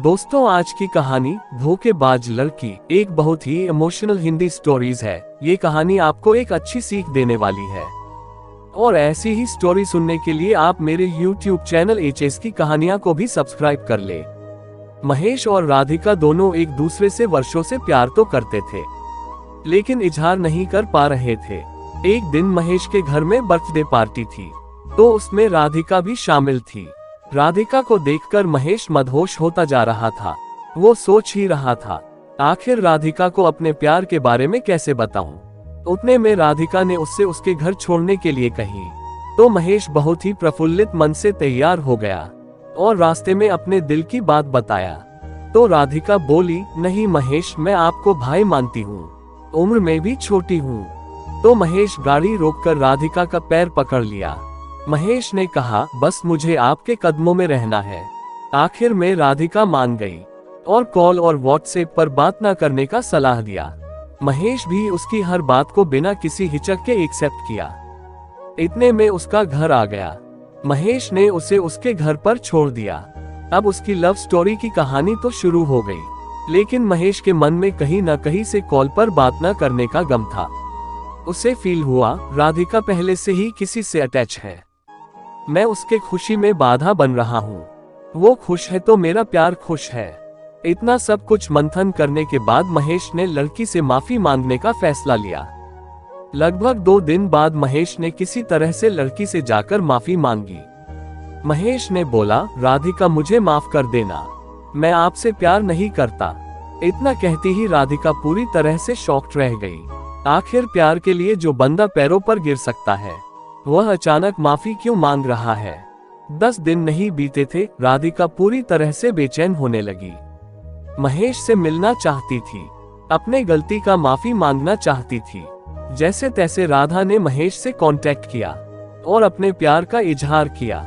दोस्तों, आज की कहानी धोखेबाज लड़की एक बहुत ही इमोशनल हिंदी स्टोरीज है। ये कहानी आपको एक अच्छी सीख देने वाली है और ऐसी ही स्टोरी सुनने के लिए आप मेरे YouTube चैनल एचएस की कहानियां को भी सब्सक्राइब कर ले। महेश और राधिका दोनों एक दूसरे से वर्षों से प्यार तो करते थे, लेकिन इजहार नहीं कर पा रहे थे। एक दिन महेश के घर में बर्थडे पार्टी थी, तो उसमें राधिका भी शामिल थी। राधिका को देखकर महेश मदहोश होता जा रहा था। वो सोच ही रहा था, आखिर राधिका को अपने प्यार के बारे में कैसे बताऊं। उतने में राधिका ने उससे उसके घर छोड़ने के लिए कही, तो महेश बहुत ही प्रफुल्लित मन से तैयार हो गया और रास्ते में अपने दिल की बात बताया। तो राधिका बोली, नहीं महेश, मैं आपको भाई मानती हूँ, उम्र में भी छोटी हूँ। तो महेश गाड़ी रोककर राधिका का पैर पकड़ लिया। महेश ने कहा, बस मुझे आपके कदमों में रहना है। आखिर में राधिका मान गई और कॉल और व्हाट्सएप पर बात न करने का सलाह दिया। महेश भी उसकी हर बात को बिना किसी हिचक के एक्सेप्ट किया। इतने में उसका घर आ गया। महेश ने उसे उसके घर पर छोड़ दिया। अब उसकी लव स्टोरी की कहानी तो शुरू हो गई, लेकिन महेश के मन में कहीं न कहीं से कॉल पर बात न करने का गम था। उसे फील हुआ, राधिका पहले से ही किसी से अटैच है। मैं उसके खुशी में बाधा बन रहा हूँ। वो खुश है तो मेरा प्यार खुश है। इतना सब कुछ मंथन करने के बाद महेश ने लड़की से माफी मांगने का फैसला लिया। लगभग 2 दिन बाद महेश ने किसी तरह से लड़की से जाकर माफी मांगी। महेश ने बोला, राधिका मुझे माफ कर देना, मैं आपसे प्यार नहीं करता। इतना कहती ही राधिका पूरी तरह से शॉक्ड रह गई। आखिर प्यार के लिए जो बंदा पैरों पर गिर सकता है, वह अचानक माफी क्यों मांग रहा है। 10 दिन नहीं बीते थे, राधिका पूरी तरह से बेचैन होने लगी। महेश से मिलना चाहती थी, अपने गलती का माफी मांगना चाहती थी। जैसे तैसे राधा ने महेश से कांटेक्ट किया और अपने प्यार का इजहार किया,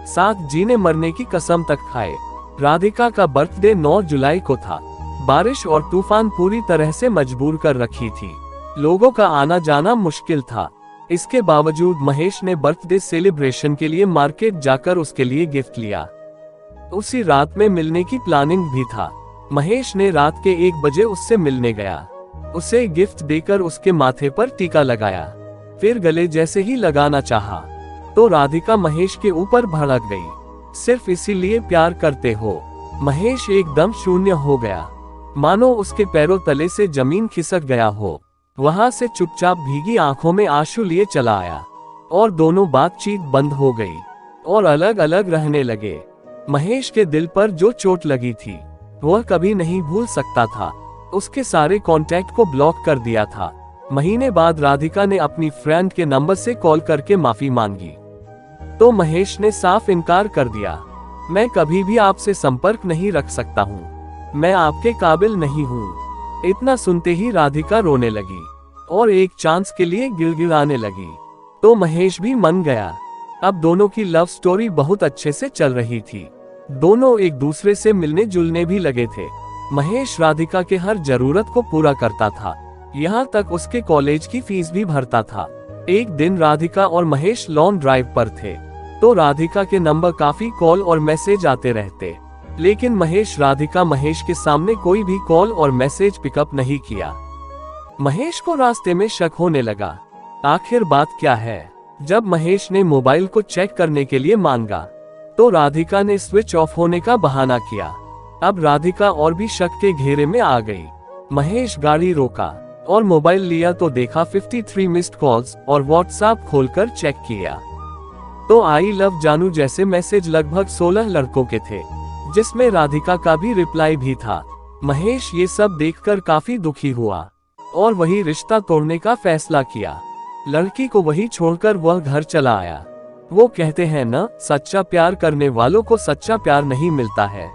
साथ जीने मरने की कसम तक खाए। राधिका का बर्थडे 9 जुलाई को था। बारिश और तूफान पूरी तरह से मजबूर कर रखी थी। लोगों का आना जाना मुश्किल था। इसके बावजूद महेश ने बर्थडे सेलिब्रेशन के लिए मार्केट जाकर उसके लिए गिफ्ट लिया। उसी रात में मिलने की प्लानिंग भी था। महेश ने रात के 1 बजे उससे मिलने गया। उसे गिफ्ट देकर उसके माथे पर टीका लगाया, फिर गले जैसे ही लगाना चाहा, तो राधिका महेश के ऊपर भड़क गई। सिर्फ इसीलिए प्यार करते हो। महेश एकदम शून्य हो गया, मानो उसके पैरों तले से जमीन खिसक गया हो। वहां से चुपचाप भीगी आंखों में आंसू लिए चला आया और दोनों बातचीत बंद हो गई और अलग अलग रहने लगे। महेश के दिल पर जो चोट लगी थी, वह कभी नहीं भूल सकता था। उसके सारे कांटेक्ट को ब्लॉक कर दिया था। महीने बाद राधिका ने अपनी फ्रेंड के नंबर से कॉल करके माफी मांगी, तो महेश ने साफ इनकार कर दिया। मैं कभी भी आपसे संपर्क नहीं रख सकता हूँ, मैं आपके काबिल नहीं हूँ। इतना सुनते ही राधिका रोने लगी और एक चांस के लिए गिड़गिड़ाने लगी। तो महेश भी मन गया। अब दोनों की लव स्टोरी बहुत अच्छे से चल रही थी। दोनों एक दूसरे से मिलने जुलने भी लगे थे। महेश राधिका के हर जरूरत को पूरा करता था, यहाँ तक उसके कॉलेज की फीस भी भरता था। एक दिन राधिका और महेश लॉन्ग ड्राइव पर थे, तो राधिका के नंबर काफी कॉल और मैसेज आते रहते, लेकिन महेश के सामने कोई भी कॉल और मैसेज पिकअप नहीं किया। महेश को रास्ते में शक होने लगा, आखिर बात क्या है। जब महेश ने मोबाइल को चेक करने के लिए मांगा, तो राधिका ने स्विच ऑफ होने का बहाना किया। अब राधिका और भी शक के घेरे में आ गई। महेश गाड़ी रोका और मोबाइल लिया तो देखा 53 मिस्ड कॉल्स और व्हाट्सएप खोलकर चेक किया, तो आई लव जानू जैसे मैसेज लगभग 16 लड़कों के थे, जिसमें राधिका का भी रिप्लाई भी था। महेश ये सब देखकर काफी दुखी हुआ और वही रिश्ता तोड़ने का फैसला किया। लड़की को वही छोड़कर वह घर चला आया। वो कहते हैं न, सच्चा प्यार करने वालों को सच्चा प्यार नहीं मिलता है।